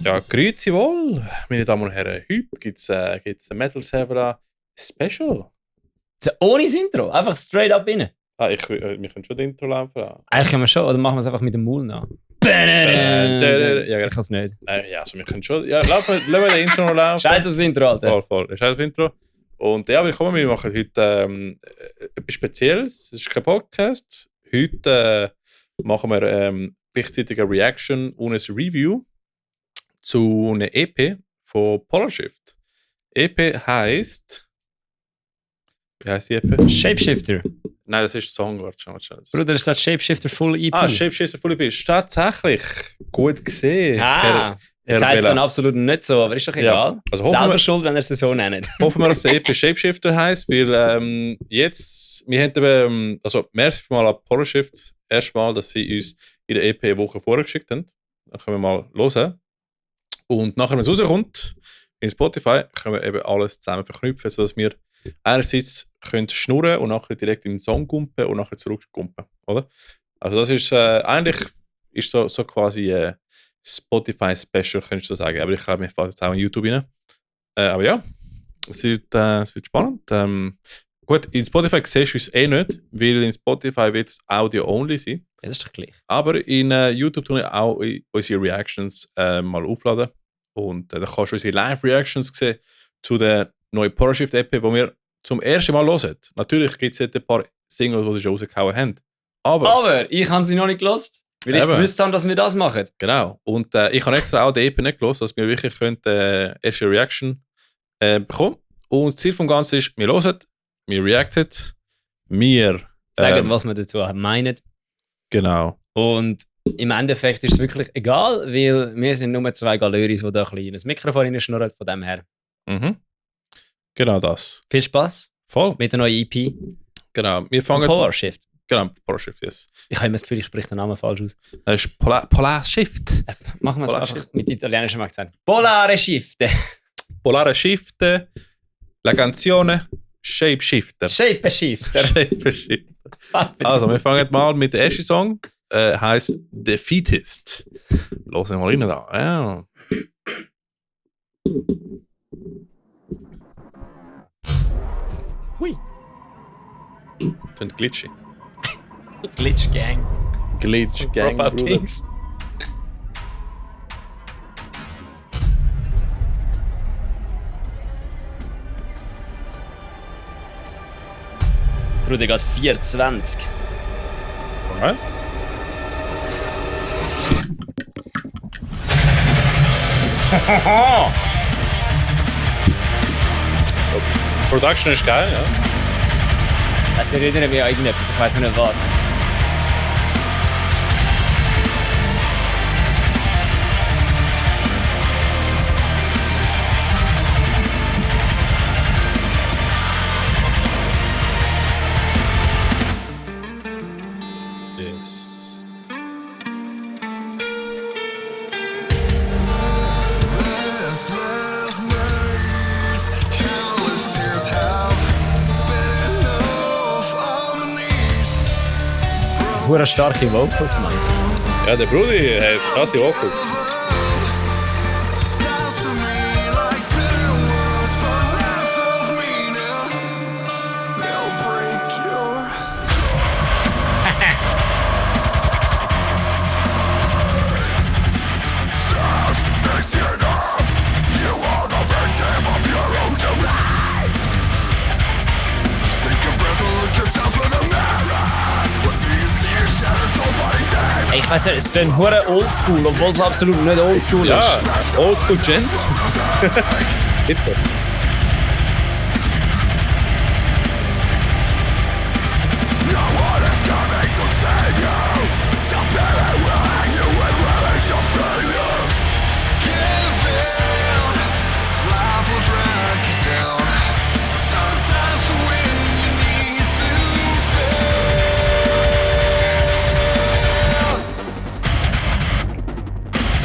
Ja, grüezi wohl, meine Damen und Herren. Heute gibt es ein Metal Server Special. Ohne das Intro, einfach straight up rein. Wir können schon das Intro laufen. Eigentlich können wir schon, oder machen wir es einfach mit dem Maul nach? Ja, Ich kann es nicht. ja, also wir können schon. Ja, lassen wir das Intro noch laufen. Scheiß aufs Intro, Alter. Voll. Scheiß aufs Intro. Und ja, willkommen, wir machen heute etwas Spezielles. Es ist kein Podcast. Heute machen wir gleichzeitig eine Reaction und ein Review zu einer EP von Polarshift. EP heisst. Wie heisst die EP? Shapeshifter. Nein, das ist Song. Warte schon. Bruder, ist das Shapeshifter Full EP? Shapeshifter Full EP. Ist tatsächlich gut gesehen. Jetzt heisst es dann absolut nicht so, aber ist doch egal. Ja, also selber schuld, wenn er es so nennt. Hoffen wir, dass der EP Shapeshifter heisst, weil jetzt, wir haben eben, also merci mal an Polarshift, erstmal, dass sie uns in der EP eine Woche vorher geschickt haben. Dann können wir mal hören. Und nachher, wenn es rauskommt, in Spotify, können wir eben alles zusammen verknüpfen, sodass wir einerseits können schnurren und nachher direkt in den Song gumpen und nachher zurückgumpen, oder? Also das ist eigentlich ist so quasi Spotify-Special, könntest du sagen. Aber ich glaube, wir fahren jetzt auch in YouTube rein. Aber ja, es wird spannend. Gut, in Spotify siehst du es eh nicht, weil in Spotify wird es Audio-only sein. Das ist doch gleich. Aber in YouTube tun wir auch unsere Reactions mal aufladen. Und da kannst du unsere Live-Reactions sehen zu der neuen Polarshift-EP, die wir zum ersten Mal hören. Natürlich gibt es jetzt ein paar Singles, die sie schon rausgehauen haben. Aber ich habe sie noch nicht gelost, weil ich gewusst habe, dass wir das machen. Genau. Und ich habe extra auch die EP nicht gelost, dass wir wirklich erste Reaction bekommen. Und das Ziel des Ganzen ist, wir hören, wir reacten, wir sagen, was wir dazu meinen. Genau. Und im Endeffekt ist es wirklich egal, weil wir sind nur zwei Galleries, die da ein bisschen ins Mikrofon reinschnurren, von dem her. Mhm. Genau das. Viel Spaß. Voll. Mit der neuen EP. Genau. Wir fangen. Polarshift. Genau, Polarshift, yes. Ich habe immer das Gefühl, ich spreche den Namen falsch aus. Das ist Polarshift. Machen wir es einfach mit italienischem Akzent. Polarshift. Polarshift. La canzone Shapeshifter. Shapeshifter. Also, wir fangen mal mit dem ersten Song. Heißt Defeatist. Hören wir mal rein da. Ja. Hui. Klingt glitchy. Glitch Gang. Glitch Gang. Kings. Bruder, geht 420. Alright. Production ist geil, ja. Das erinnert mich an irgendetwas, ich weiß nicht was. Yes. Hure starke Vocals, Mann. Ja, der Brudi hat krasse Vocals. Ich weiss nicht, es ist ein hure oldschool, obwohl es absolut nicht oldschool ist. Ja, Oldschool Gent. Bitte.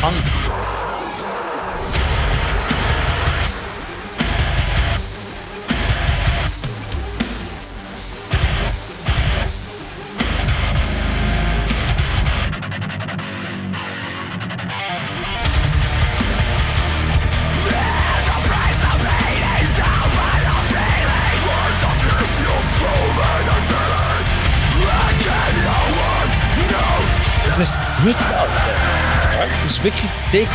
Tanz. Das ist sick, Alter. Das ist wirklich sick.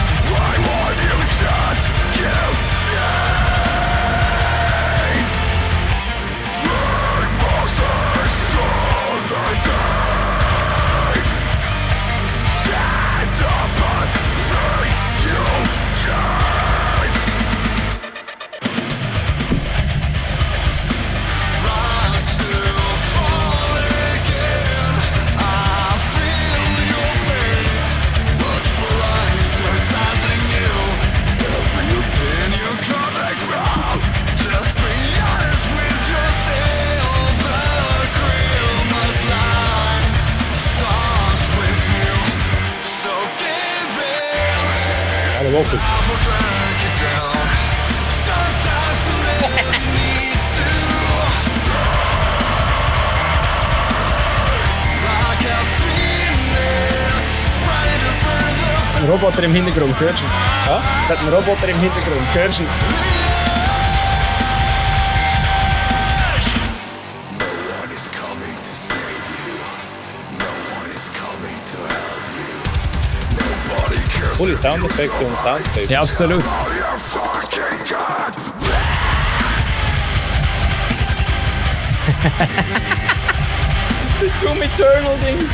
Vocals. Ein Roboter im Hintergrund, hörst du? Ja? Es hat einen Roboter im Hintergrund, hörst du? Coole Soundeffekte und Soundscapes. Ja, absolut. The Doom Eternal Dings.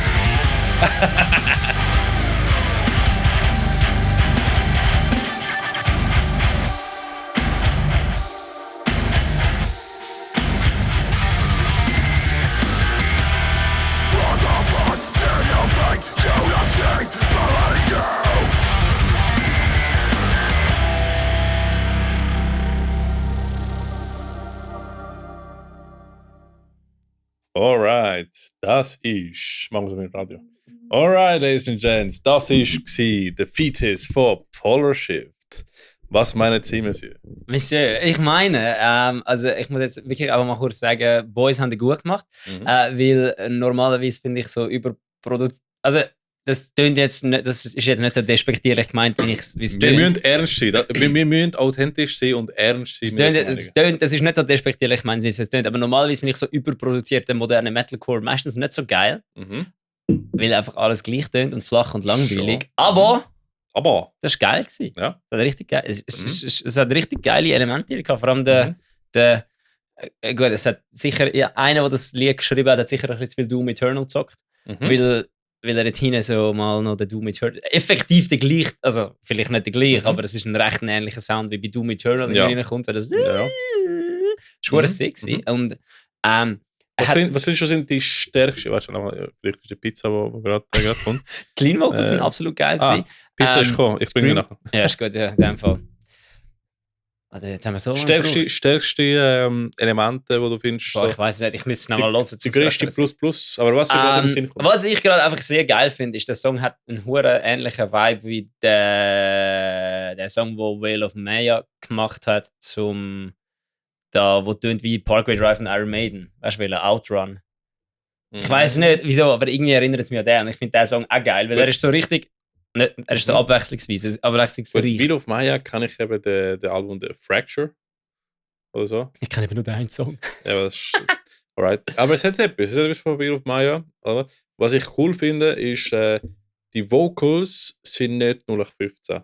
Alright, das ist. Machen wir es mit dem Radio. Alright, Ladies and Gents, das war der Fetus von Polar Shift. Was meinen Sie, Monsieur? Monsieur, ich meine, also ich muss jetzt wirklich einfach mal kurz sagen, Boys haben das gut gemacht, weil normalerweise finde ich so überproduziert. Also das tönt jetzt nicht, das ist jetzt nicht so despektierlich gemeint, wie es tönt. Wir müssen ernst sein. Wir müssen authentisch sein und ernst sein. Das ist nicht so despektierlich gemeint, wie es tönt. Aber normalerweise finde ich so überproduzierte moderne Metalcore meistens nicht so geil, weil einfach alles gleich tönt und flach und langweilig. Sure. Aber das war geil gewesen. Ja. Das hat richtig geil. Es hat richtig geile Elemente gehabt. Vor allem gut, es hat sicher einer, der das Lied geschrieben hat sicher ein bisschen zu viel Doom Eternal gezockt. Weil er dort hinten so mal noch den Doom Eternal. Effektiv der gleiche, also vielleicht nicht der gleiche, aber es ist ein recht ähnlicher Sound wie bei Doom Eternal, wenn er reinkommt. So das ist sexy. Und was findest du sind die stärksten? Warte mal, vielleicht ist die Pizza, die gerade kommt. Clean Vocals sind absolut geil gewesen. Pizza ist gekommen, ich bringe die nachher. Ja, ist gut, ja, in dem Fall. Also jetzt haben wir so stärkste Elemente, die du findest? Boah, ich weiß nicht, ich müsste es nochmal hören. Die größte Plus, aber was gerade im Sinn kommt. Was ich gerade einfach sehr geil finde, ist, der Song hat einen hure ähnlichen Vibe wie der Song, den Whale of Maya gemacht hat, wo tönt wie Parkway Drive von Iron Maiden. Weißt du, Outrun. Ich weiß nicht wieso, aber irgendwie erinnert es mich an den. Und ich finde den Song auch geil, weil er ist so richtig. Nicht, er ist so abwechslungsweise, abwechslungsreich. Wheel of Maya kann ich eben den Album The Fracture oder so. Ich kann eben nur den einen Song. Ja, das ist alright. Aber es hat etwas von Wheel of Maya. Oder? Was ich cool finde, ist, die Vocals sind nicht 0815.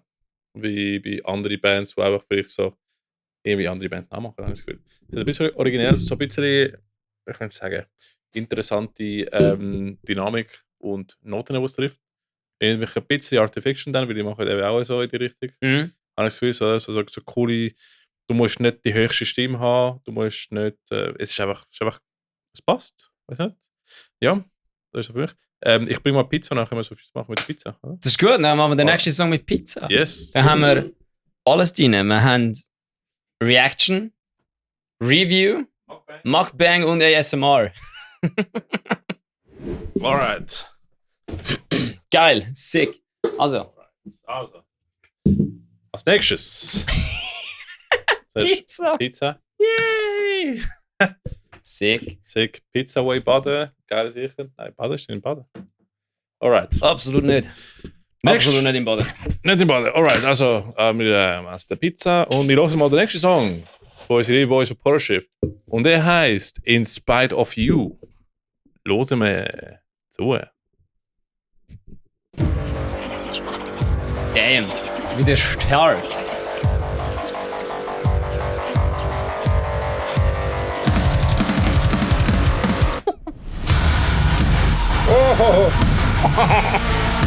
Wie bei anderen Bands, die einfach vielleicht so irgendwie andere Bands nachmachen, habe ich das Gefühl. Es ist ein bisschen originell, so ein bisschen, ich könnte sagen, interessante Dynamik und Noten, die es trifft. Erinnert mich ein bisschen Artifiction dann, weil die machen eben auch so in die Richtung. Habe ich das Gefühl, so coole, du musst nicht die höchste Stimme haben, du musst nicht, es passt, weißt du nicht? Ja, das ist für mich. Ich bringe mal Pizza, dann können wir so viel machen mit Pizza. Oder? Das ist gut, dann machen wir den nächsten Song mit Pizza. Yes. Dann haben wir alles drin. Wir haben Reaction, Review, Mukbang und ASMR. Alright. Geil, sick. Also. Als nächstes. Pizza. Yay! Sick. Pizza Way baden. Geil sicher. Nein, baden ist nicht im Baden. Alright. Absolut nicht. Absolut nicht im Baden. Nicht im Baden. Alright, also wir essen die Pizza und wir hören mal den nächsten Song von unseren lieben Boys von Polar Shift. Und der heißt In Spite of You. Hören wir zu. Damn, wieder stark. Oh!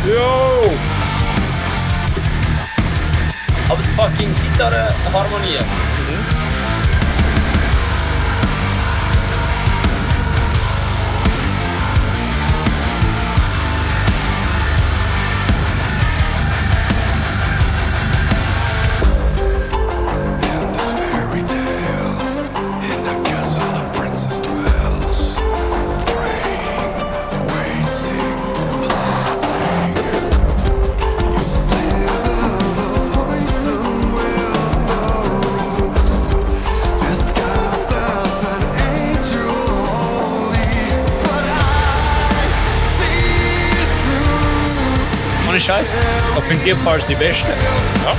Yo! Aber die fucking Gitarrenharmonie. Ohne Scheiß. Ich finde die Parts die besten. Ja.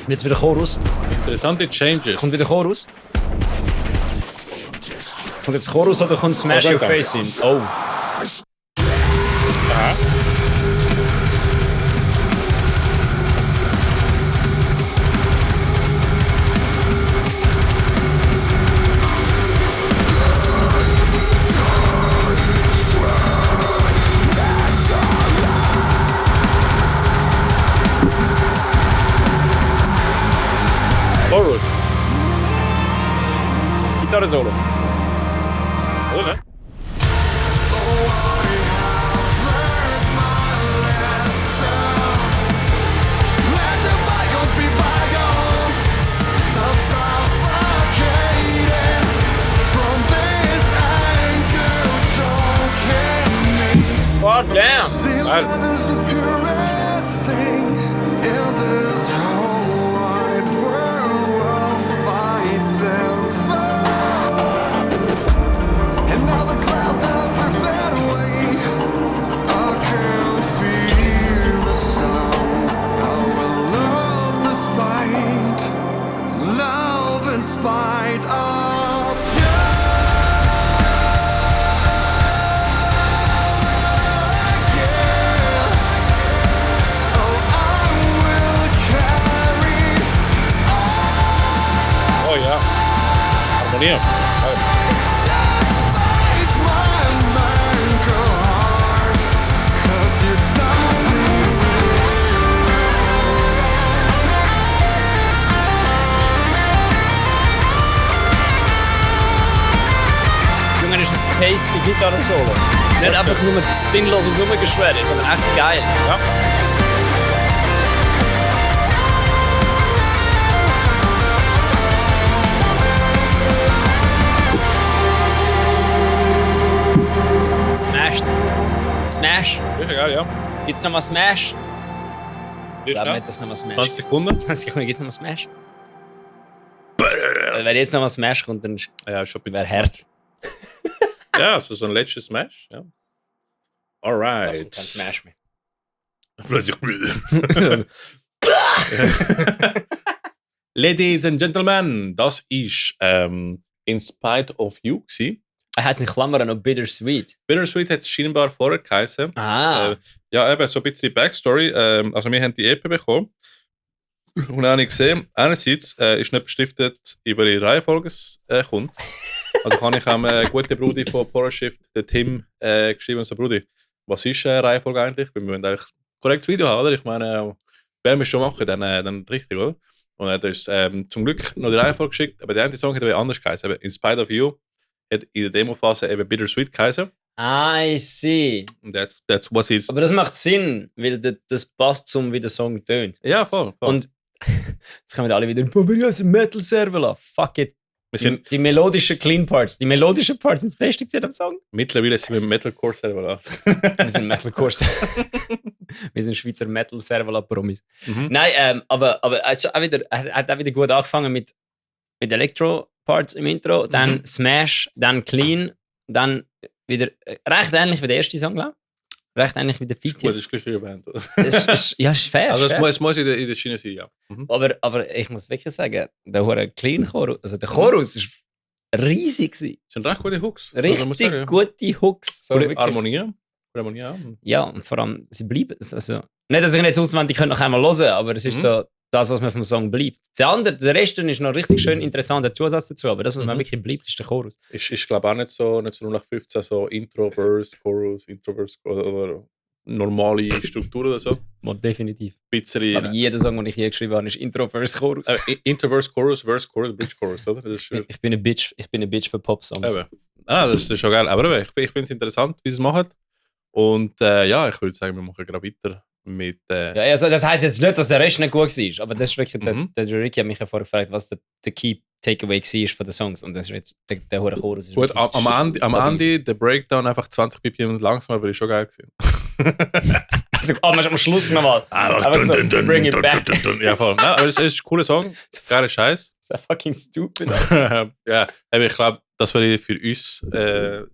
Jetzt wieder Chorus. Interessante Changes. Kommt wieder Chorus? Kommt jetzt Chorus oder kommt Smash Your Face in? Oh. Aha. Chorus. Gitarre-Solo. Oder? God damn. Geil. Oh ja. Harmonie. Geil. Junge, das ist ein tasty Gitarre-Solo. Nicht einfach nur das sinnlose Summengeschwäre, sondern echt geil. Ja. Smashed. Smash. Wirklich geil, ja. Gibt's nochmal Smash? Ich glaube Ja. nicht, dass nochmal Smash. 20 Sekunden. 20 Sekunden, gibt's nochmal Smash? Wenn jetzt nochmal Smash kommt, dann Ja, schon ein wäre bisschen. hart. Ja, also so ein letztes Smash. Ja. Also Alright. kein Smash mehr. Plötzlich. Ladies and Gentlemen, das ist In Spite of You gewesen. Er heißt in Klammern noch Bittersweet. Bittersweet hat es scheinbar vorher geheißen. Ah. Ja, eben so ein bisschen Backstory. Also wir haben die EP bekommen. Und dann habe ich gesehen, einerseits ist nicht beschriftet, über die Reihenfolge es kommt. Also habe ich am guten Brudi von Poroshift, den Tim, geschrieben und so, Brudi, was ist Reihenfolge eigentlich? Weil wir wollen eigentlich ein korrektes Video haben, oder? Ich meine, wenn wir es schon machen, dann richtig, oder? Und er hat uns zum Glück noch die Reihenfolge geschickt, aber der eine Song hat aber anders geheißen. In Spite of You hat in der Demo-Phase eben Bittersweet geheißen. I see. Und that's what it's... Aber das macht Sinn, weil das passt zum, wie der Song tönt. Ja, voll. Und jetzt kommen wir alle wieder, aber ja, ein Metal-Server. Fuck it. Wir sind Die melodischen Clean Parts. Die melodischen Parts sind das Beste am Song. mittlerweile sind wir Metalcore-Server. Wir sind Metalcore. Wir sind Schweizer Metal-Server-Promis. Mhm. Nein, aber er hat auch wieder gut angefangen mit Elektro-Parts im Intro, dann Smash, dann Clean, dann wieder recht ähnlich wie der erste Song, glaube ich. Recht ähnlich wie der Feat. Gut, das ist gleich Band. Ja, ist fair. Also ist fair. es muss in der Schiene sein, ja. Mhm. Aber ich muss wirklich sagen, der hure Clean Chorus, also der Chorus ist riesig gewesen. Das sind recht gute Hooks. Richtig muss sagen, ja. gute Hooks. So Gute wirklich. Harmonie. Ja. Ja, und vor allem, sie bleiben. Also, nicht, dass ich nicht auswendig noch einmal hören, aber es ist so das, was mir vom Song bleibt. Der Rest ist noch richtig schön interessanter Zusatz dazu, aber das, was mir wirklich bleibt, ist der Chorus. Ich glaube auch nicht so 0815, so Intro-Verse, Chorus, Intro-Verse oder normale Struktur oder so. Mal definitiv. Bisschen, Aber jeder Song, den ich je geschrieben habe, ist Intro, Verse, Chorus. Intro-Verse, Chorus, Verse, Chorus, Bridge, Chorus, oder? Das ist, Ich bin ein Bitch für Pop-Songs. Das ist schon geil. Aber ich finde es interessant, wie sie es machen. Und ja, ich würde sagen, wir machen gerade weiter mit... Ja, also das heisst jetzt nicht, dass der Rest nicht gut war, aber das ist wirklich... Der Ricky hat mich ja vorher gefragt, was der Key Takeaway war von den Songs. Und das ist jetzt der hohe Chorus. Ist gut, am Ende, der Breakdown einfach 20 BPM langsamer, wäre schon geil gewesen. Also, am Schluss nochmal. Aber so, bring it back. Ja, voll. Nein, aber es ist ein cooler Song. Geiler Scheiß. Das ist fucking stupid. Ja, ich glaube, das wäre für uns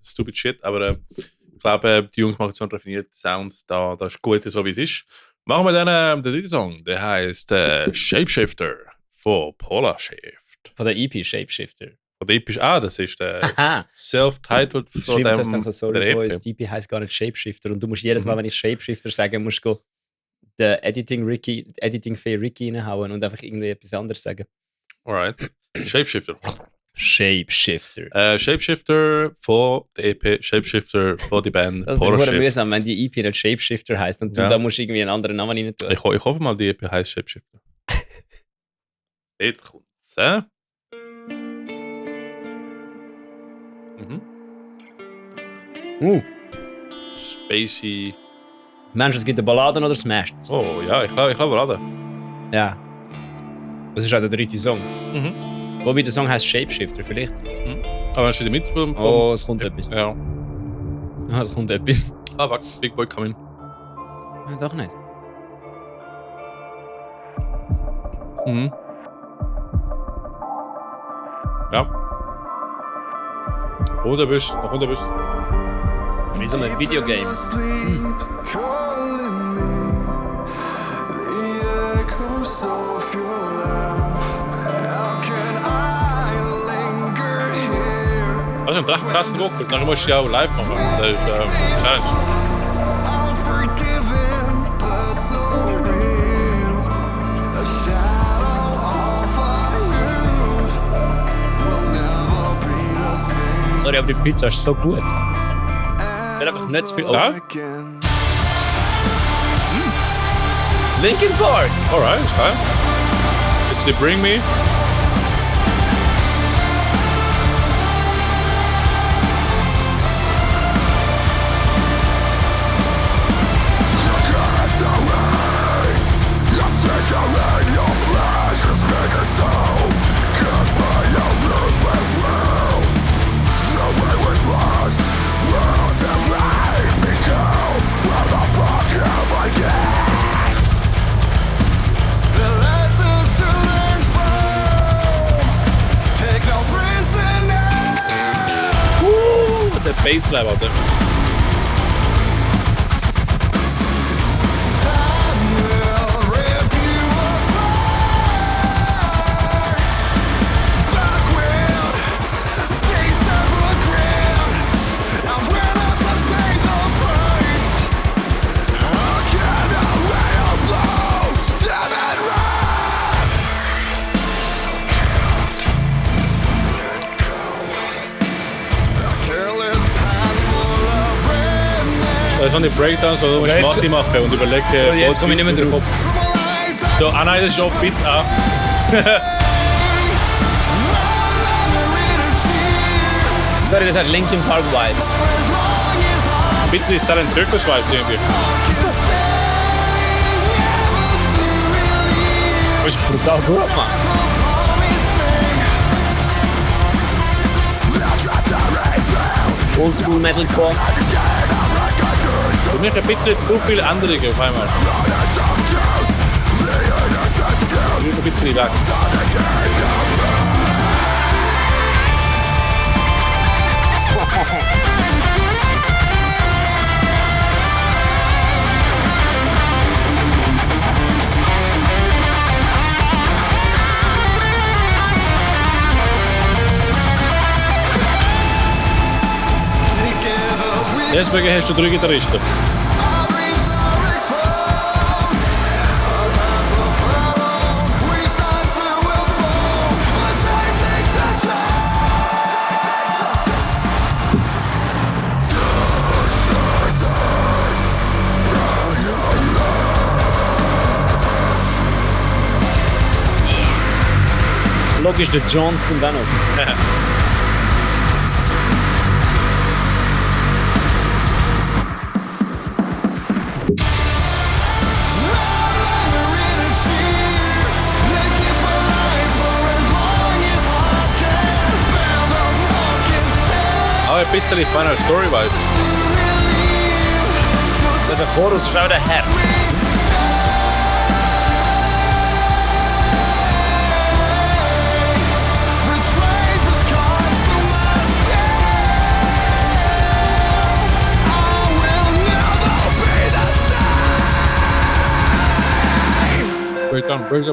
stupid shit, aber ich glaube, die Jungs machen so einen raffinierten Sound, da ist gut, so wie es ist. Machen wir dann den dritten Song, der heißt Shapeshifter von Polar Shift. Von der EP Shapeshifter. Von der EP, das ist der self-titled von dem dem so, sorry, der EP. Boys, die EP heisst gar nicht Shapeshifter und du musst jedes Mal, wenn ich Shapeshifter sage, musst du den Editing-Fee Ricky reinhauen und einfach irgendwie etwas anderes sagen. Alright. Shapeshifter. Shapeshifter. Shapeshifter von der EP, Shapeshifter von der Band Das Polar ist Shift. mühsam, wenn die EP nicht Shapeshifter heisst und du da musst irgendwie einen anderen Namen rein tun. Ich hoffe mal, die EP heisst Shapeshifter. Jetzt kommt's, hä? Spacey. Meinst du, es gibt eine Ballade oder Smash? Oh ja, ich glaube Ballade. Ja. Das ist auch der dritte Song. Wobei der Song heißt Shapeshifter, vielleicht. Aber hast du die mit vom Oh, es kommt etwas. Ja. Ah, es kommt etwas. Ah, warte, Big Boy coming. Ja, doch nicht. Ja. Und er bist, noch und er bist. Wie so ein Videogame. Das ist ein recht krasser Druck. Dann musst du ja auch live machen. Das ist Challenge. Sorry, aber die Pizza ist so gut. Es wird einfach nicht zu viel. Oh. Ja? Linkin Park! Alright, ist geil. Jetzt die Bring Me. Der Bassline, Alter. weißt du, die Breakdowns, wo du Okay, musst Mathe machen und überlegen... Jetzt komme ich nicht mehr draus. So, nein, das ist Offbeat. Sorry, das hat Linkin Park Vibes. Ein bisschen Silent Circus Vibes irgendwie. Das ist brutal gut, Mann. Oldschool Metalcore. Für mich ein bisschen zu viele Änderungen auf einmal. Ich bin ein bisschen relaxed. Deswegen hast du 3 Gitarristen. Logisch, der John kommt auch noch. Aber ein bisschen Final Story Vibes. So, der Chorus ist auch der Herr.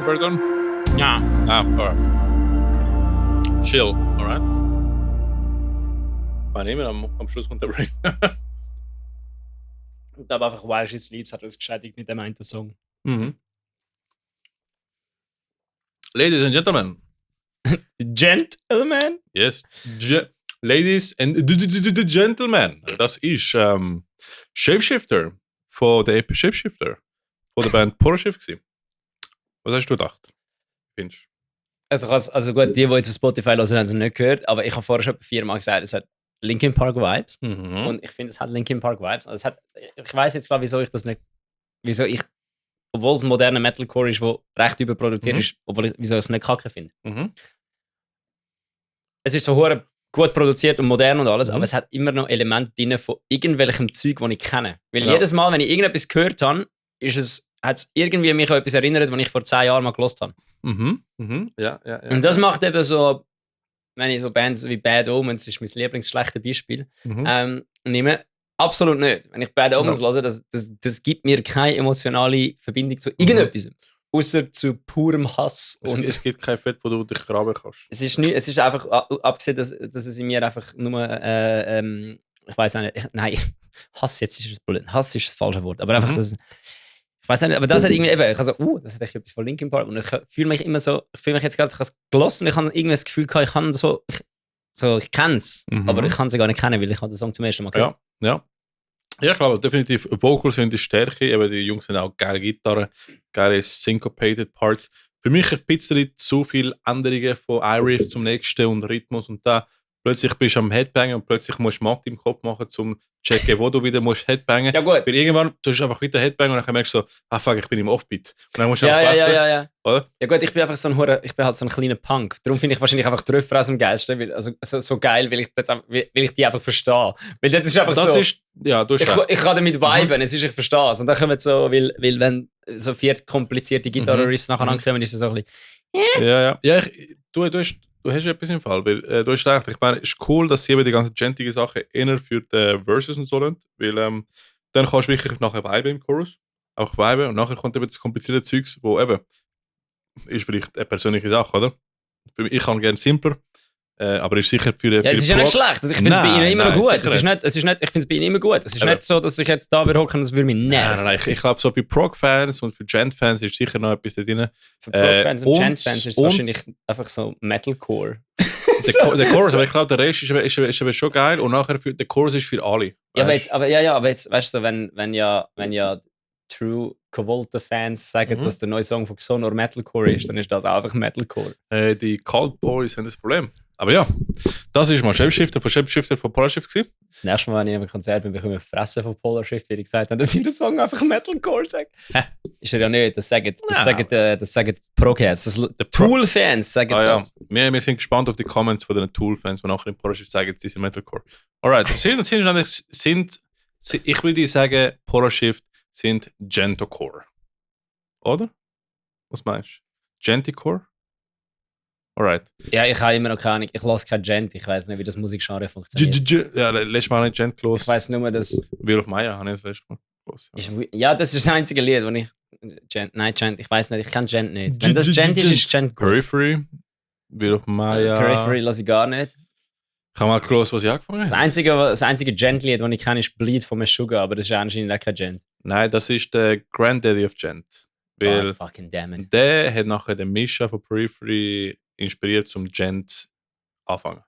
Breakdown. Ja. Alright. Chill, alright. Wann immer am Schluss kommt der Break. Ich glaube einfach, Wild Is Leaves hat uns geschädigt mit dem einen Song. Ladies and Gentlemen. Gentleman? Yes. Ladies and Gentlemen. Das ist Shapeshifter von der EP Shapeshifter von der Band Poroshift gewesen. Was hast du gedacht? Findest du? Also gut, die jetzt auf Spotify hören, haben es noch nicht gehört, aber ich habe vorher schon 4-mal gesagt, es hat Linkin Park Vibes. Und ich finde, es hat Linkin Park Vibes. Also ich weiß jetzt klar, wieso ich, obwohl es ein moderner Metalcore ist, der recht überproduziert ist, wieso ich es nicht kacke finde. Es ist so hure gut produziert und modern und alles, aber es hat immer noch Elemente drin von irgendwelchem Zeug, das ich kenne. Weil jedes Mal, wenn ich irgendetwas gehört habe, hat es irgendwie mich an etwas erinnert, was ich vor 10 Jahren mal gehört habe. Ja. Und das macht eben so, wenn ich so Bands wie Bad Omens, das ist mein lieblingsschlechte Beispiel, nehme, absolut nicht. Wenn ich Bad Omens höre, das gibt mir keine emotionale Verbindung zu irgendetwas. Außer zu purem Hass. Es gibt kein Fett, wo du dich graben kannst. Es ist einfach, abgesehen, dass es in mir einfach nur, ich weiß nicht, nein, Hass jetzt ist das Problem. Hass ist das falsche Wort. Aber einfach, ich weiß nicht, aber das hat irgendwie eben, ich habe so, das hat echt etwas von Linkin Park. Und ich fühle mich immer so, ich fühle mich jetzt gerade, ich habe es gelassen und ich habe irgendwie das Gefühl gehabt, ich kenne es, aber ich kann es gar nicht kennen, weil ich den Song zum ersten Mal gehört. Ja, ich glaube definitiv, Vocals sind die Stärke, eben die Jungs sind auch geile Gitarren, geile syncopated Parts. Für mich ein bisschen zu viele Änderungen von iRiff zum nächsten und Rhythmus und da plötzlich bist du am Headbangen und plötzlich musst du Mathe im Kopf machen, um zu checken, wo du wieder musst Headbangen. Ja gut. Weil irgendwann tust du einfach wieder Headbangen und dann merkst du so, fuck, ich bin im Offbeat. Und dann musst du ja. Oder? Ja gut, ich bin einfach halt so ein kleiner Punk. Darum finde ich wahrscheinlich einfach die Refrains am geilsten, weil, also so geil, weil ich die einfach verstehe. Weil das ist einfach das so... Ist, ja, du hast ich kann damit viben, es ist, ich verstehe es. Und dann kommen so, weil wenn so 4 komplizierte Gitarren-Riffs nacheinander kommen, ist es so ein bisschen... Ja, du hast etwas im Fall, weil du hast recht. Ich meine, es ist cool, dass sie eben die ganzen gentige Sachen eher für die Verses und so lassen, weil dann kannst du wirklich nachher viben im Chorus, auch viben und nachher kommt eben das komplizierte Zeugs, wo eben, ist vielleicht eine persönliche Sache, oder? Für mich, ich kann gerne simpler, aber ist sicher für es ist ja nicht schlecht, also ich finde es bei ihnen immer noch gut. Ich finde es bei ihnen immer gut. Es ist nicht so, dass ich jetzt da würde hocken und es würde mich nerven. Nein, ich glaube, so für Prog-Fans und für Gent-Fans ist sicher noch etwas da drin. Für Prog-Fans und Gent-Fans ist es wahrscheinlich einfach so Metalcore. der Chorus, aber ich glaube, der Rest ist aber schon geil und nachher der Chorus ist für alle. Ja, aber jetzt, weißt du, so, wenn ja True Covolta-Fans sagen, dass der neue Song von Xon nur Metalcore ist, dann ist das auch einfach Metalcore. Die Cult Boys haben das Problem. Aber ja, das ist mal Shapeshifter von Polar-Shift gewesen. Das nächste Mal, wenn ich im Konzert bin, bekomme ich Fressen von Polar Shift, wie ich gesagt habe, dass ihr Song einfach Metalcore sagt. Ist er ja nicht, das sagen Pro-Cats, die Tool-Fans sagen das. Wir sind gespannt auf die Comments von den Tool-Fans, die nachher im Polar-Shift sagen, sie sind Metalcore. Alright, ich würde sagen, Polar-Shift sind Gentocore. Oder? Was meinst du? Genticore? Alright. Ja, ich habe immer noch keine Ahnung. Ich lasse kein Gent. Ich weiß nicht, wie das Musikgenre funktioniert. Ja, letztes Mal nicht Gent los. Ich weiß nur, dass... Wheel of Maya habe ich das letzte Mal los. Ja, das ist das einzige Lied, wo ich... Gent, ich weiß nicht. Ich kann Gent nicht. Wenn das Gent ist Gent gut. Periphery. Wheel of Maya. Periphery lasse ich gar nicht. Ich habe mal gelesen, was ich angefangen habe. Das einzige Gent-Lied, das ich kenne, ist Bleed von Meshuggah, aber das ist anscheinend auch kein Gent. Nein, das ist der Granddaddy of Gent. Weil fucking damn it. Der hat nachher den Misha von Periphery inspiriert zum Gent anfangen.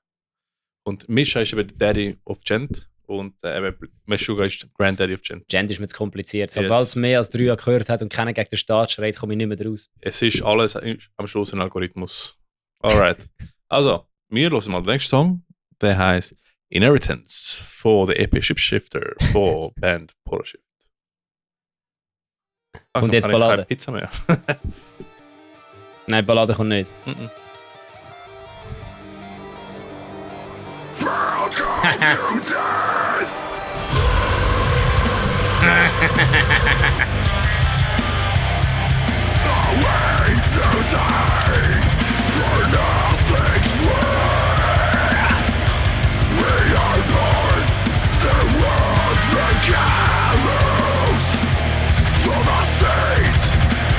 Und Misha ist eben der Daddy of Gent und Meshuggah ist der Granddaddy of Gent. Gent ist mir zu kompliziert. Sobald es mehr als 3 Jahre gehört hat und keiner gegen den Staat schreit, komme ich nicht mehr raus. Es ist alles am Schluss ein Algorithmus. Alright. Also, wir hören mal den nächsten Song. Der heißt Inheritance von der EP Shapeshifter von Band Polar Shift. Also, und jetzt Ballade. Keine Pizza mehr. Nein, Ballade kommt nicht.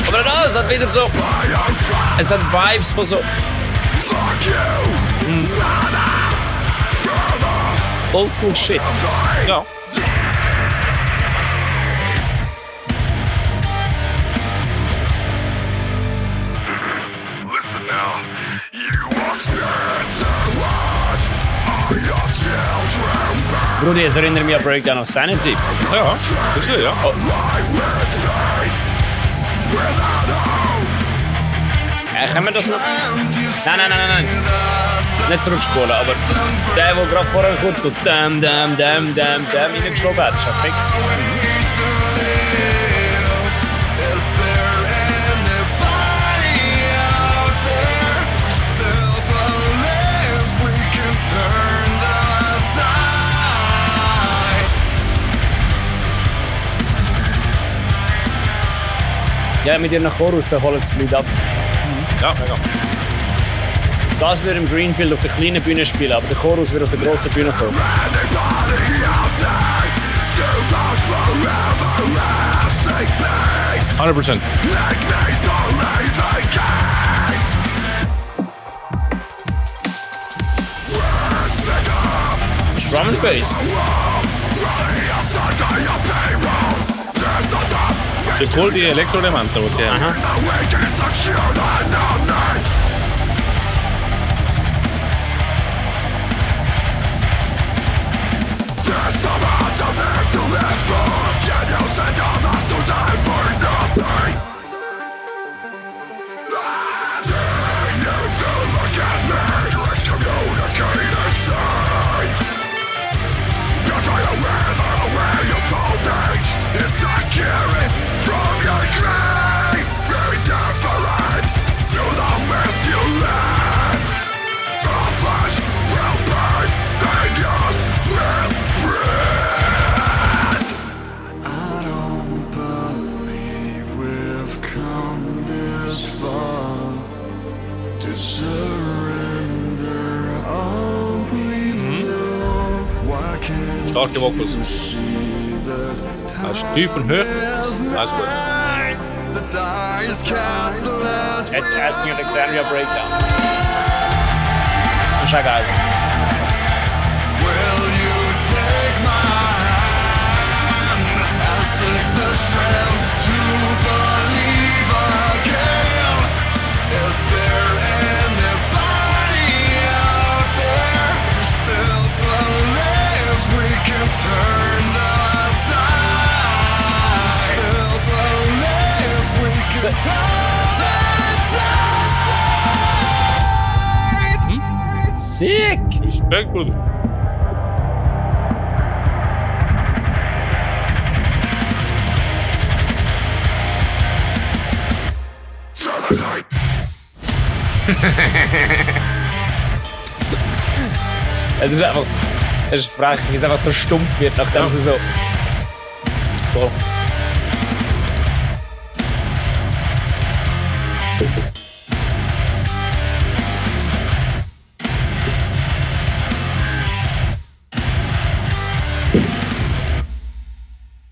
Aber das hat wieder so... Es hat Vibes von so... Oldschool Shit. Ja. Brudi, es erinnert mich an Breakdown of Sanity. Ja, das ist ja. Oh. Können wir das noch? Nein. Nicht zurückspulen, aber der gerade vorher kurz so reingeschoben hat, ist ja fix. Ja, mit ihren Chorus holen sie die Leute ab. Ja, mega. Das würde im Greenfield auf der kleinen Bühne spielen, aber der Chorus wird auf der grossen Bühne kommen. %. Drum and Bass. Ich hol die Elektroelemente, die sie haben. Starke Vocals. Also tief und hoch. Alles gut. Jetzt Asking Alexandria Breakdown. Das ist ja geil. Respekt, Bruder. Es ist einfach. Es ist frech, wie es einfach so stumpf wird, nachdem sie so. Voll.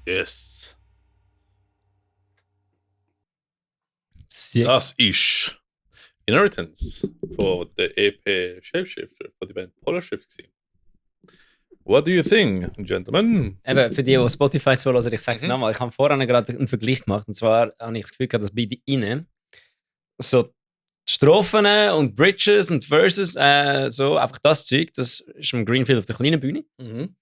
Yes. Das ist Inheritance von der EP Shapeshifter von der Band Polarshift. What do you think, gentlemen? Eben, für die, die Spotify zuhören, ich sage es nochmal, ich habe vorhin gerade einen Vergleich gemacht. Und zwar habe ich das Gefühl gehabt, dass bei ihnen so die Strophen und Bridges und Verses, so einfach das Zeug, das ist im Greenfield auf der kleinen Bühne. Und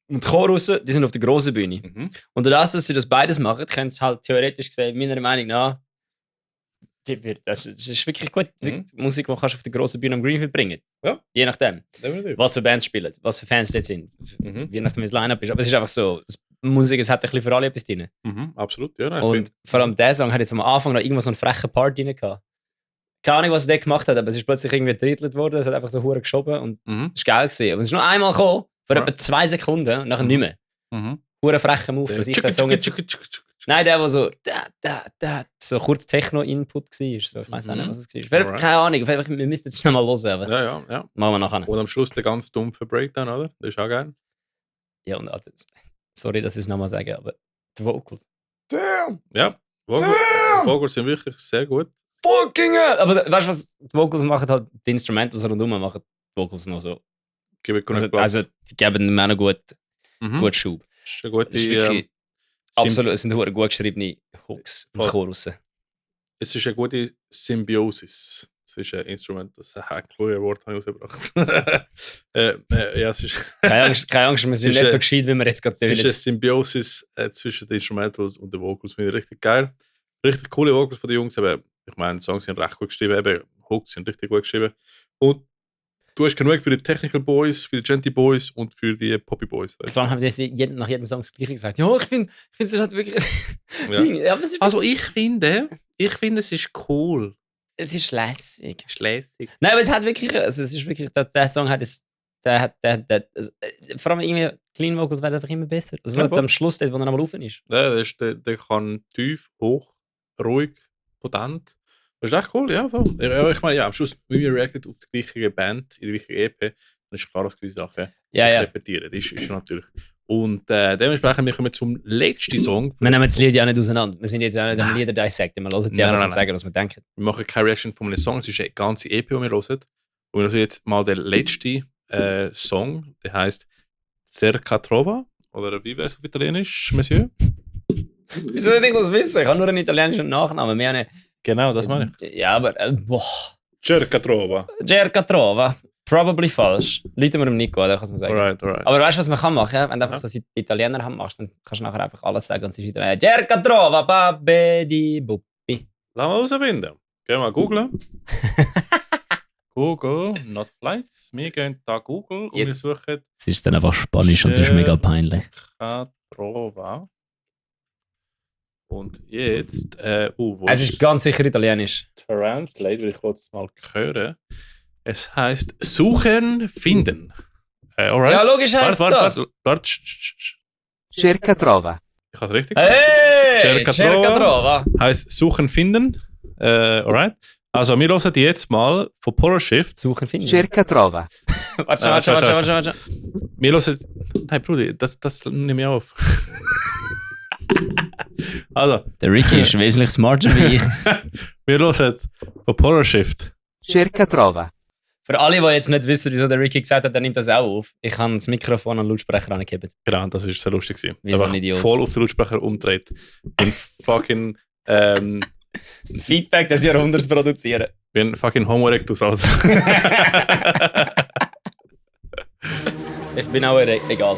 die Chorusse, die sind auf der grossen Bühne. Und dadurch, dass sie das beides machen, können es halt theoretisch gesehen, meiner Meinung nach, das ist wirklich gut. Musik, die kannst du auf der grossen Bühne am Greenfield bringen. Ja. Je nachdem. Definitiv. Was für Bands spielen, was für Fans dort sind. Je nachdem, wie das Line-Up ist. Aber es ist einfach so, Musik, es hat ein bisschen für alle etwas drin. Absolut, ja. Nein, und vor allem dieser Song hat jetzt am Anfang noch irgendwo so einen frechen Part drin gehabt. Keine Ahnung, was er dort gemacht hat, aber es ist plötzlich irgendwie getitelt worden, es hat einfach so hure geschoben und das war geil gewesen. Aber es ist nur einmal gekommen, für etwa 2 Sekunden und nachher nicht mehr. Hure frecher Move, dass ich den Song jetzt... Nein, der so so kurz Techno-Input war. So, ich weiß auch nicht, was es war. Keine Ahnung, wir müssen jetzt noch mal hören. Aber ja. machen wir nachher. Und am Schluss der ganz dumpfe Breakdown, oder? Das ist auch geil. Ja, und sorry, dass ich es nochmal sage, aber die Vocals. Damn! Ja, Vocals sind wirklich sehr gut. Fucking hell! Aber weißt du, was die Vocals machen? Halt, die Instrumentals rundherum machen die Vocals noch so. Also die geben dem auch noch gut Schub. Das ist eine gute... Absolut, es sind gut geschriebene Hooks und Chorusse. Es ist eine gute Symbiosis zwischen Instrumenten. Das ist ein kluges Wort, habe ich rausgebracht. Ja, es ist... Keine Angst, wir sind nicht so gescheit, wie wir jetzt gerade tönen. Es ist eine Symbiosis zwischen den Instrumentals und den Vocals. Finde ich richtig geil. Richtig coole Vocals von den Jungs. Aber ich meine, die Songs sind recht gut geschrieben. Eben, Hooks sind richtig gut geschrieben. Und du hast genug für die Technical Boys, für die Genty Boys und für die Poppy Boys. Vor allem haben wir nach jedem Song das Gleiche gesagt. Ja, ich finde, es halt wirklich... Ja. Also ich finde, es ist cool. Es ist lässig. Nein, aber es hat wirklich... Also es ist wirklich... Der Song hat es... vor allem irgendwie Clean Vocals werden einfach immer besser. Also am Schluss, dort, wo er nochmal rauf ist. Ja, der kann tief, hoch, ruhig, potent... Das ist echt cool, ja. Voll. Ich meine, ja, am Schluss, wenn wir reacted auf die gleiche Band, in der gleichen EP, dann ist klar, dass gewisse Sachen sich repetieren. Das ist natürlich. Und dementsprechend, wir kommen zum letzten Song. Wir nehmen das Lied ja nicht auseinander. Wir sind jetzt ja nicht am Lieder dissecten. Wir hören sie einfach und sagen, was wir denken. Wir machen keine Reaction von einem Song, es ist eine ganze EP, die wir hören. Und wir hören jetzt mal den letzten Song, der heisst Cerca Trova. Oder wie wäre es auf Italienisch, Monsieur? Wieso soll ich das wissen? Ich habe nur einen italienischen Nachnamen. Wir haben genau, das meine ich. Ja, aber... Cerca Trova. Cerca Trova. Probably falsch. Leute mir Nico, da kann man sagen. Alright. Aber weißt du, was man kann machen? Wenn du einfach so Italiener machst, dann kannst du nachher einfach alles sagen und es ist Italiener. Cerca Trova, babbe di buppi. Lass mal herausfinden. Gehen wir mal googlen. Google, not flights. Wir gehen da Google und wir suchen... Es ist dann einfach Spanisch und es ist mega peinlich. Cerca Trova. Und jetzt, es ist ganz sicher Italienisch. Translate, will ich kurz mal hören. Es heißt Suchen, Finden. Alright. Ja, logisch heißt das. Warte. Cerca Trova. Ich habe es richtig gesagt. Hey! Cerca Trova. Heißt Suchen, Finden. Alright. Also, wir hören die jetzt mal von Polarshift. Suchen, Finden. Cerca Trova. Warte. Wir hören... Nein, Bruder, das nehme ich auf. Also. Der Ricky ist wesentlich smarter wie ich. Wir hören von Polarshift. Cerca Trova. Für alle, die jetzt nicht wissen, wieso der Ricky gesagt hat, der nimmt das auch auf. Ich habe das Mikrofon an den Lautsprecher angegeben. Genau, das war sehr lustig. Wie so ein Idiot. Voll auf den Lautsprecher umdreht. Und fucking... Feedback des Jahrhunderts produzieren. Ich bin fucking Homo erectus, Alter. Ich bin auch egal.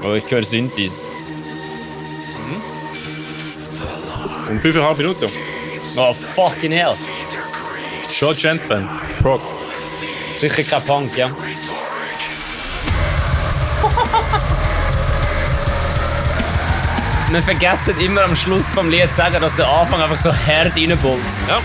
Oh, ich höre Synthes. Um 5,5 Minuten. Oh, fucking hell. Schon Gentleman. Prog. Sicher kein Punk, ja. Wir vergessen immer am Schluss vom Lied zu sagen, dass der Anfang einfach so hart reinbolzt. Ja.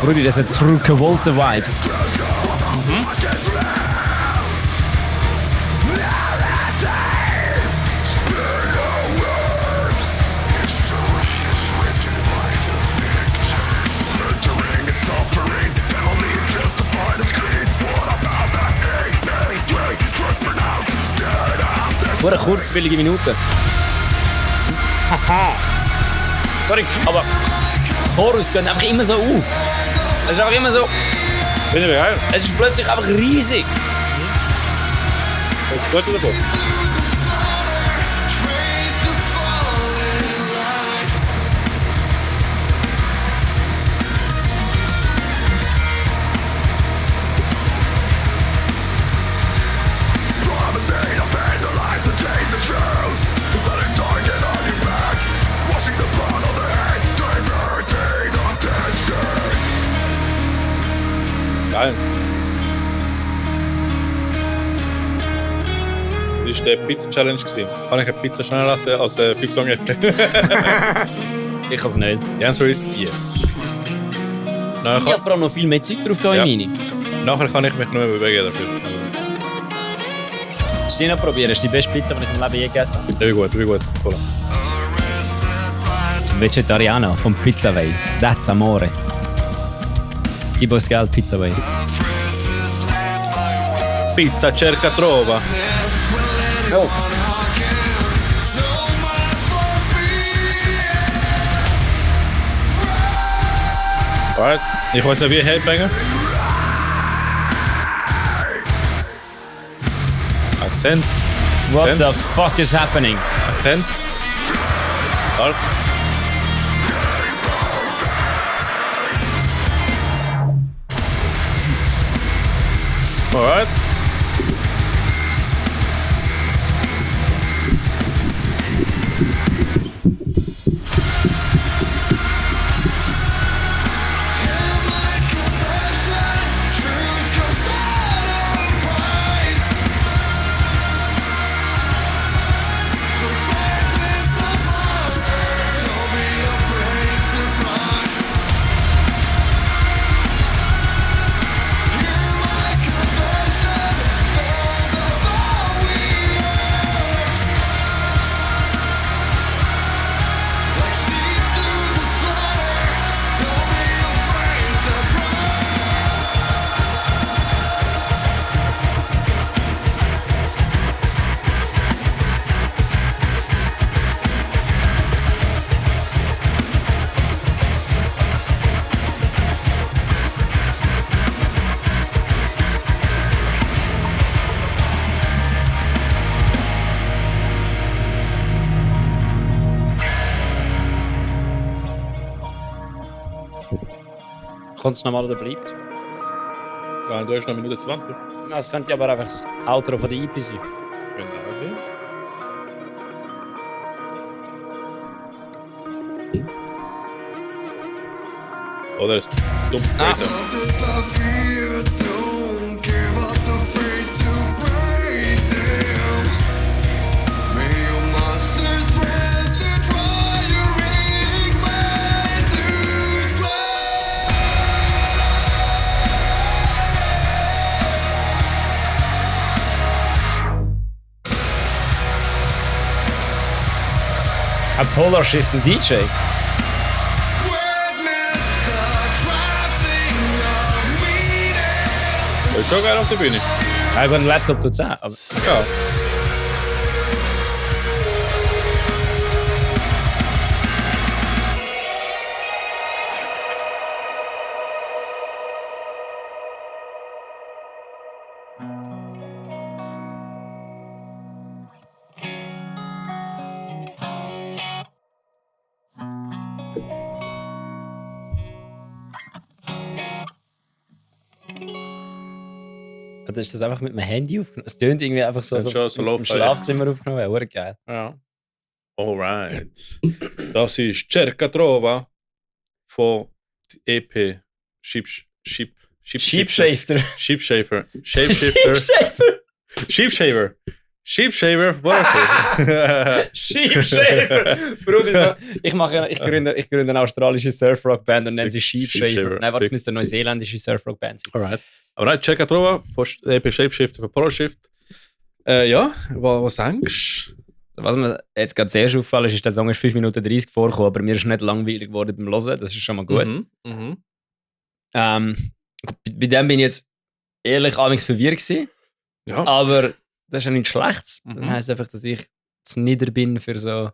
Rudi, das sind True Travolta-Vibes. Nur eine kurzwillige Minute. Haha. Sorry, aber Chorus geht einfach immer so auf. Es ist einfach immer so. Bin ich geil. Es ist plötzlich einfach riesig. Was ist gut davon? Geil. Das war der Pizza-Challenge. Kann ich eine Pizza schneller lassen als 5 Songs? Ich kann es nicht. Die Answer ist yes. Ich Nachher, habe vor allem noch viel mehr Zeit drauf da Ja. in meine. nachher kann ich mich nicht mehr bewegen dafür. Hast du die noch probieren? Das ist die beste Pizza, die ich im Leben je gegessen habe. Wie gut, wie gut. Cool. Vegetariano vom Pizzaway. That's amore. Gib uns Geld, Pizzaway. Pizza cerca trova. Oh. Alright. Ich weiß nicht, wie Headbanger. Akzent. What Akzent. the fuck is happening? Akzent. Stark. Alright. Kommt es nochmal oder bleibt? Ja, du hast noch Minute 20. Ja, es könnte aber einfach das Outro von der EP sein. Genau. Oder ist dumm. Ah. Ein Polar Shift und DJ. Das ist schon geil auf der Bühne. Ja, über einen Laptop tut es auch. Aber Ja. Oder ist das einfach mit meinem Handy aufgenommen? Es tönt irgendwie einfach so, Das als ist ob schon es so im lo-fi. Schlafzimmer aufgenommen wäre. Hure geil. Ja. Alright. Das ist Cerca Trova von EP Sheepshafter. Sheepshaver. Sheepshaver. Sheepshaver. Sheepshaver! Bruder, so, ich gründe eine australische Surfrock-Band und nenne sie Sheepshaver. Sheepshaver. Nein, warte, es müsste eine neuseeländische Surfrock-Band sein. Alright. Aber nein, Cerca Trova von EP Shapeshifter von Poloshift. Ja, was denkst du? Was mir jetzt gerade sehr auffällt, ist, der Song ist 5 Minuten 30 vorgekommen, aber mir ist nicht langweilig geworden beim Hören. Das ist schon mal gut. Bei dem bin ich jetzt ehrlich amigs verwirrt gewesen. Ja. Aber das ist ja nichts Schlechtes. Das Mhm. heisst einfach, dass ich zu nieder bin für so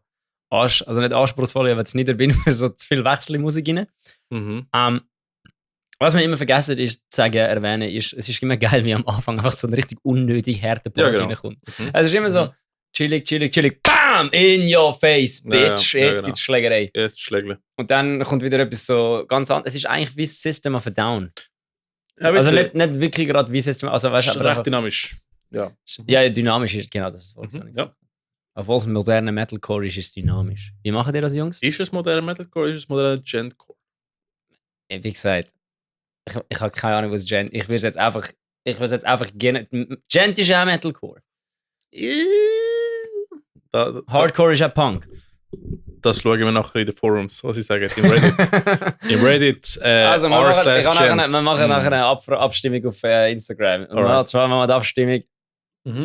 also nicht anspruchsvoll, aber zu nieder bin für so zu viel Wechsel in Musik rein. Was man immer vergessen ist, zu sagen, erwähnen, ist, es ist immer geil, wie am Anfang einfach so ein richtig unnötig harter Part genau. reinkommt. Mhm. Also es ist immer so, chillig, BAM! In your face, bitch! Ja, Jetzt genau. gibt's Schlägerei. Jetzt Schlägle. Und dann kommt wieder etwas so ganz anderes. Es ist eigentlich wie System of a Down. Ja, Also nicht wirklich gerade wie System, also weißt ist du, recht einfach, dynamisch. Ja. ja, dynamisch ist genau das Wort. Ja. Obwohl es moderner Metalcore ist, ist es dynamisch. Wie machen die das, Jungs? Ist es moderner Metalcore oder ist es moderner Gentcore? Wie gesagt, ich habe keine Ahnung, was Gent. Ich will es jetzt einfach gerne. Gent ist ja auch Metalcore. Hardcore ist ja Punk. Das schauen wir nachher in den Forums, was ich sage. Im Reddit. Im Reddit Also, wir r/Gent. machen nachher eine Abstimmung auf Instagram. Und zwar machen wir die Abstimmung: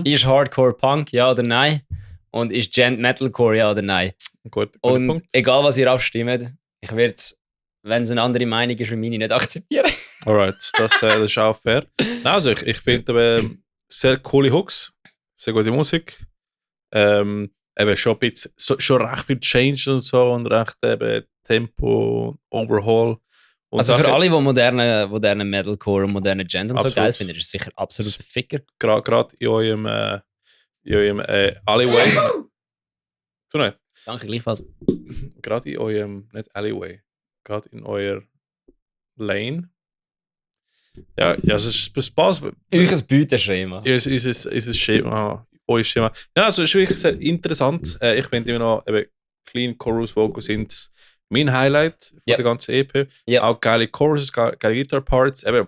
Ist Hardcore Punk, ja oder nein? Und ist Gent Metalcore, ja oder nein? Gut, Und Punkt. egal, was ihr abstimmt, ich werde es, wenn es eine andere Meinung ist wie meine, nicht akzeptieren. Alright, das ist auch fair. Nein, also ich finde sehr coole Hooks, sehr gute Musik. Eben schon, schon recht viel Change und so und recht eben Tempo, Overhaul. Und Also für Sachen, alle, die moderne Metalcore und moderne Gent und so Absolut. geil finden, ist es sicher absolut ein Ficker. Gerade in eurem Alleyway. So nicht. Danke, gleichfalls. Gerade in eurem, nicht Alleyway, gerade in euer Lane. Ja, es passt. Euch ein Beuteschema. Ist es Schema, euer Schema. Ja, also es ist wirklich sehr interessant. Ich finde immer noch, eben, Clean Chorus Vocals sind mein Highlight von Ja. der ganzen EP. Ja. Auch geile Choruses, geile Guitar Parts. Eben,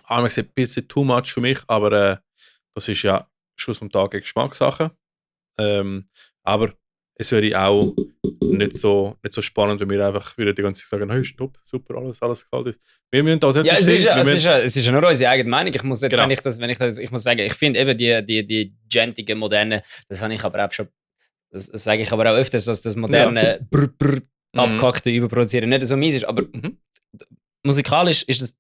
einmal ein bisschen too much für mich, aber das ist ja Schuss vom Tag Geschmackssache. Aber es wäre auch nicht so spannend, wenn wir einfach wieder die ganze Zeit sagen, hey, stopp, super, alles kalt ist. Wir müssen das Ja, es ist ja nur unsere eigene Meinung. Ich muss jetzt, Genau. ich muss sagen, ich finde eben die gentige, moderne, das habe ich aber auch schon, das sage ich aber auch öfters, dass das moderne abgehackte Überproduzieren nicht so mies ist, aber musikalisch ist es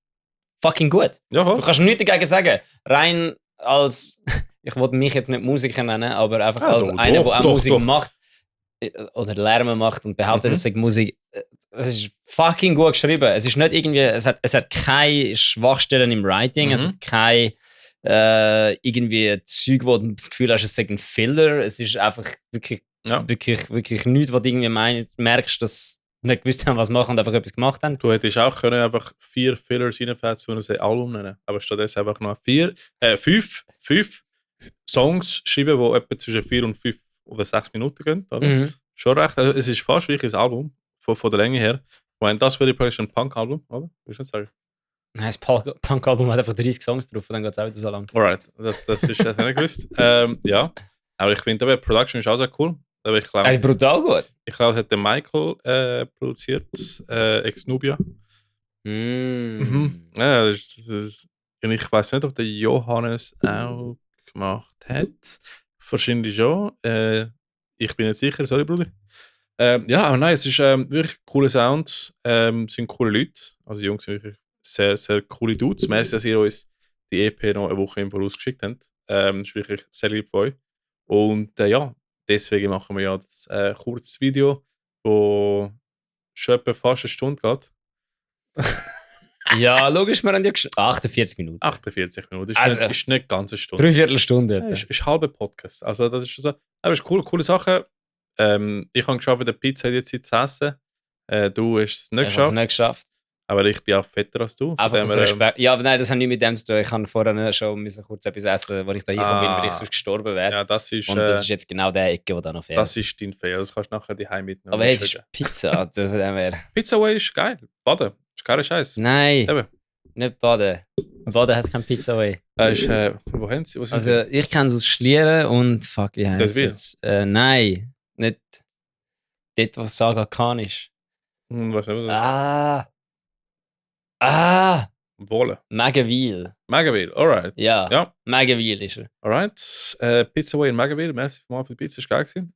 fucking gut. Ja, Du kannst nichts dagegen sagen. Rein als, ich wollte mich jetzt nicht Musiker nennen, aber einfach als einer, der auch Musik macht oder Lärm macht und behauptet, es sei Musik. Es ist fucking gut geschrieben. Es ist nicht irgendwie, es hat keine Schwachstellen im Writing, es hat keine irgendwie Zeug, wo du das Gefühl hast, es sei ein Filler. Es ist einfach wirklich nichts, wo du irgendwie merkst, dass sie nicht gewusst haben, was sie machen und einfach etwas gemacht haben. Du hättest auch können einfach 4 Fillers reinfetzen und ein Album nennen. Aber stattdessen einfach noch 5 Songs schreiben, die etwa zwischen 4 und 5 oder 6 Minuten gehen. Oder? Schon recht. Also es ist fast wie ein Album, von der Länge her. Ich meine, das wäre praktisch ein Punk-Album, oder? Willst du nicht sagen? Nein, das Punk-Album hat einfach 30 Songs drauf und dann geht es auch wieder so lang. Alright, das ist das nicht gewusst. Ja, aber ich finde, die Production ist auch sehr cool. Aber ich glaube, Brutal gut. es hat der Michael produziert, Ex-Nubia. Ja, und ich weiß nicht, ob der Johannes auch gemacht hat. Wahrscheinlich schon. Ich bin nicht sicher, sorry, Bruder. Ja, aber nein, es ist wirklich ein cooler Sound. Es sind coole Leute. Also die Jungs sind wirklich sehr, sehr coole Dudes. Merci, dass ihr uns die EP noch eine Woche im Voraus geschickt habt. Das ist wirklich sehr lieb von euch. Und ja, deswegen machen wir ja das kurzes Video, das schon etwa fast eine Stunde geht. Ja, logisch, wir haben ja 48 Minuten. 48 Minuten. Also, Ist nicht ganz eine Stunde. 3/4 Stunde. Ja, ist halber Podcast. Also das ist schon so. Aber ist coole Sache. Ich habe geschafft, der Pizza jetzt zu essen. Du hast es nicht Ich habe es geschafft. nicht geschafft. Aber ich bin auch fetter als du. Einfach aus Respekt. Ja, aber nein, das hat nichts mit dem zu tun. Ich kann vorher schon kurz etwas essen, wo ich da hingekommen bin, weil ich sonst gestorben wäre. Ja, das ist, und das ist jetzt genau der Ecke, wo da noch fehlt. Das ist dein Fehler, das kannst du nachher die Heim mitnehmen. Aber es ist Pizza. Also von dem her. Pizza Way ist geil. Baden. Ist geiler Scheiß. Nein, Eben. nicht Baden. Baden hat kein Pizza Way. Wo haben sie? Wo sind Also ich kenne es aus Schlieren und fuck, wie heißt Das will. es? Nein, nicht dort, was Saga Khan ist. Was haben wir? Wohle. Magawil. Magawil, alright. Ja, Ja. Magawil ist er. Alright. Pizza Way in Magawil. Merci mal für die Pizza, ist geil gewesen.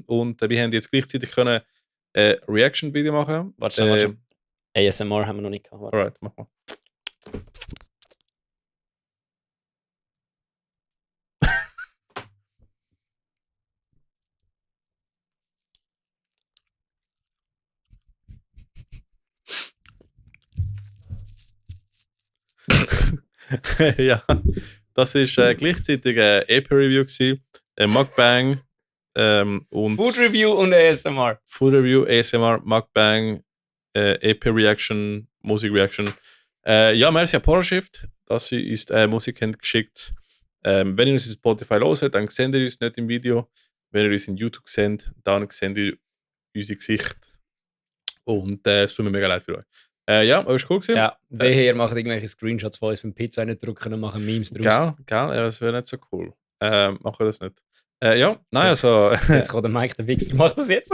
Und wir haben jetzt gleichzeitig können Reaction-Video machen. Warte. ASMR haben wir noch nicht gehabt. Warte. Alright, mach mal. Ja, das war gleichzeitig ein EP-Review gewesen, ein Mukbang und Food Review und ASMR. Food Review, ASMR, Mukbang, EP-Reaction, Musik-Reaction. Ja, merci an Poroshift, dass sie uns Musik haben geschickt. Wenn ihr uns in Spotify hört, dann seht ihr uns nicht im Video. Wenn ihr uns in YouTube seht, dann seht ihr unser Gesicht. Und es tut mir mega leid für euch. Ja, aber ist cool gewesen. Ja, wehe, ihr macht irgendwelche Screenshots von uns beim Pizza nicht drucken und machen Memes draus. Geil, das wäre nicht so cool. Machen wir das nicht. Ja, nein, also. Jetzt kommt der Mike, der Wichser, macht das jetzt.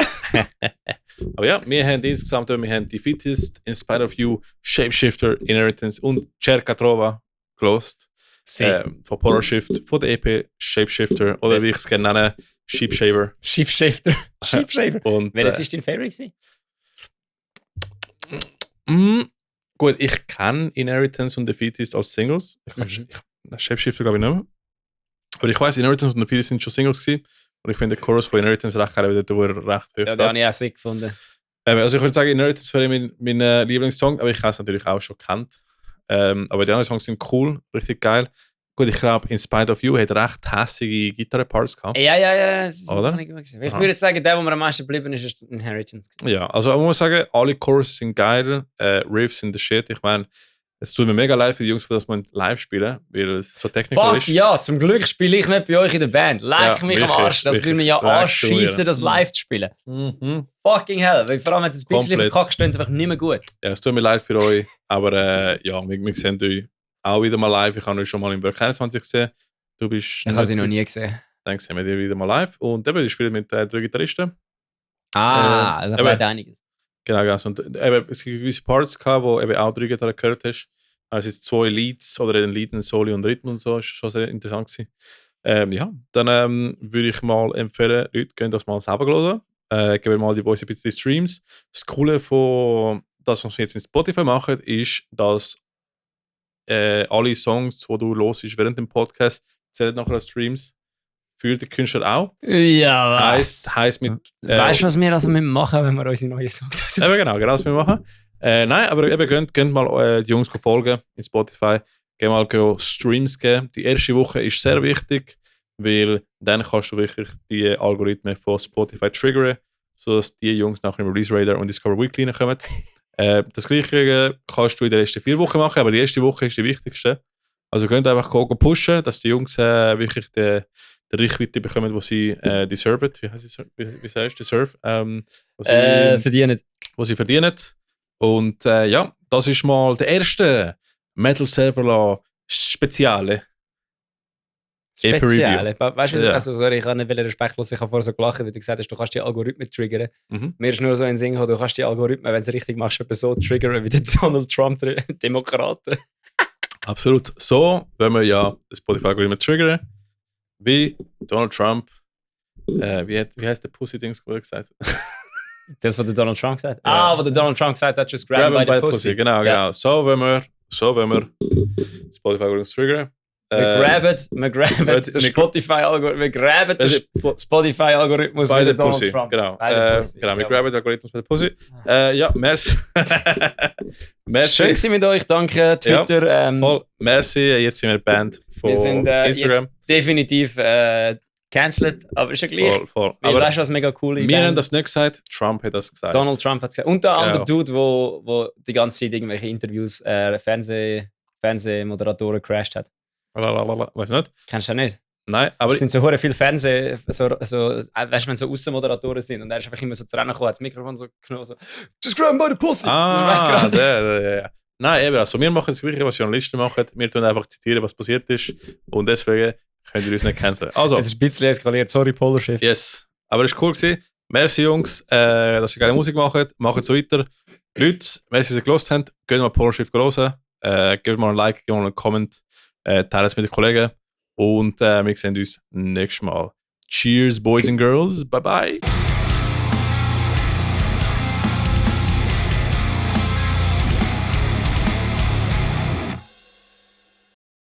Aber ja, wir haben insgesamt Defeatist, In Spite of You, Shapeshifter, Inheritance und Cerca Trova gelost. Von Poroshift, von der EP Shapeshifter oder wie ich es gerne nenne, Sheepshaver. Sheepshifter. Und Welches ist dein Favorite? Gut, ich kenne Inheritance und Defeatist als Singles. Shapeshifter glaube ich nicht mehr. Aber ich weiß, Inheritance und Defeatist sind schon Singles gewesen. Und ich finde den Chorus von Inheritance recht geil, weil der recht hoch Ja, den habe ich auch sehr gefunden. Also ich würde sagen, Inheritance wäre mein Lieblingssong, aber ich habe es natürlich auch schon gekannt. Aber die anderen Songs sind cool, richtig geil. Gut, ich glaube, In Spite of You hat recht hässige Gitarre-Parts gehabt. Ja, das ist Oder? nicht gut gewesen. Ich würde jetzt sagen, der, wo mir am meisten geblieben ist, ist Inheritance. Ja, also man muss sagen, alle Choruses sind geil, Riffs sind the shit. Ich meine, es tut mir mega leid für die Jungs, dass man live spielen, weil es so technical ist. Ja, zum Glück spiele ich nicht bei euch in der Band. Leck mich am Arsch. Das würde mir ja anschießen, das live zu spielen. Fucking hell. Weil vor allem, wenn es ein bisschen verkackt, stehen sie einfach nicht mehr gut. Ja, es tut mir leid für euch, aber ja, wir sehen euch auch wieder mal live. Ich habe euch schon mal im Berg 21 gesehen. Du bist. Ich habe sie noch nie gesehen. Dann sehen wir dich wieder mal live. Und eben, ich spiele mit 3 Gitarristen. Also vielleicht einiges. Genau. Und eben, es gibt gewisse Parts gehabt, wo eben auch 3 Gitarren gehört hast. Also es sind 2 Leads oder ein Lead, ein Soli und Rhythm und so. Das war schon sehr interessant gewesen. Ja, dann würde ich mal empfehlen, Leute, könnt das mal selber hören. Geben wir mal die Boys ein bisschen die Streams. Das Coole von das, was wir jetzt in Spotify machen, ist, dass alle Songs, die du hörst während dem Podcast, zählen nachher als Streams. Für den Künstler auch. Ja, Heißt mit. Weißt du, was wir also machen, wenn wir unsere neuen Songs Eben genau, was wir machen. Nein, aber eben könnt mal die Jungs folgen in Spotify. Geh mal Streams geben. Die erste Woche ist sehr wichtig, weil dann kannst du wirklich die Algorithmen von Spotify triggern, sodass die Jungs nach dem Release Radar und Discover Weekly kommen. Das Gleiche kannst du in den ersten 4 Wochen machen, aber die erste Woche ist die wichtigste. Also könnt einfach pushen, dass die Jungs wirklich die Reichweite bekommen, die sie deserven. Wie sagst du? Deserve? verdienen. Was sie verdienen. Und ja, das ist mal der erste Metal Server Speziale. Speziell. Weißt du, Ja. also, sorry, ich habe nicht respektlos, ich habe vorher so gelacht, weil du gesagt hast, du kannst die Algorithmen triggern. Mhm. Mir ist nur so ein Sinn gekommen, du kannst die Algorithmen, wenn du es richtig machst, etwa so triggern wie der Donald Trump, der Demokraten. Absolut. So wenn wir ja das Spotify-Algorithmen triggern, wie Donald Trump, wie heißt der Pussy-Dings, wo er gesagt hat? Das, was der Donald Trump gesagt hat? Ja. Wo der Donald Trump gesagt hat, just grab him by the pussy. Genau. Ja. So wenn wir das Spotify-Algorithmen triggern. Wir graben den Spotify-Algorithmus, wir graben den Spotify-Algorithmus Bei mit der Donald Pussy, Trump. genau. Bei der Pussy, Genau, wir ja. graben den Algorithmus bei der Pussy. Ja, merci. Merci. Schön gewesen mit euch, danke Twitter. Voll. Merci, jetzt sind wir eine Band von Wir sind Instagram. jetzt definitiv cancelled, aber ist ja gleich. Voll. Weil Aber weißt du, was mega cool ist? wir haben das nicht gesagt, Trump hat das gesagt. Donald Trump hat es gesagt. Und der andere Ja. Dude, wo die ganze Zeit irgendwelche Interviews, Fernsehmoderatoren crashed hat. Weißt du nicht? Kennst du das nicht? Nein, aber Es sind so hure viele Fernseh, weißt du, wenn so Aussenmoderatoren sind und er ist einfach immer so zu rennen gekommen, hat das Mikrofon so genommen, so «Just grab him by the pussy!» der. Nein, eben, also wir machen das Gleiche, was Journalisten machen. Wir tun einfach zitieren, was passiert ist. Und deswegen könnt ihr uns nicht canceln. Also, Es ist ein bisschen eskaliert, sorry, Polarchef. yes. Aber es war cool gewesen. Merci, Jungs, dass ihr geile Musik macht. Macht so weiter. Leute, wenn ihr sie gelost habt, geht mal Polarchef hören. Gebt mal ein Like, gebt mal einen Comment. Teilt es mit den Kollegen. Und wir sehen uns nächstes Mal. Cheers, Boys and Girls. Bye bye.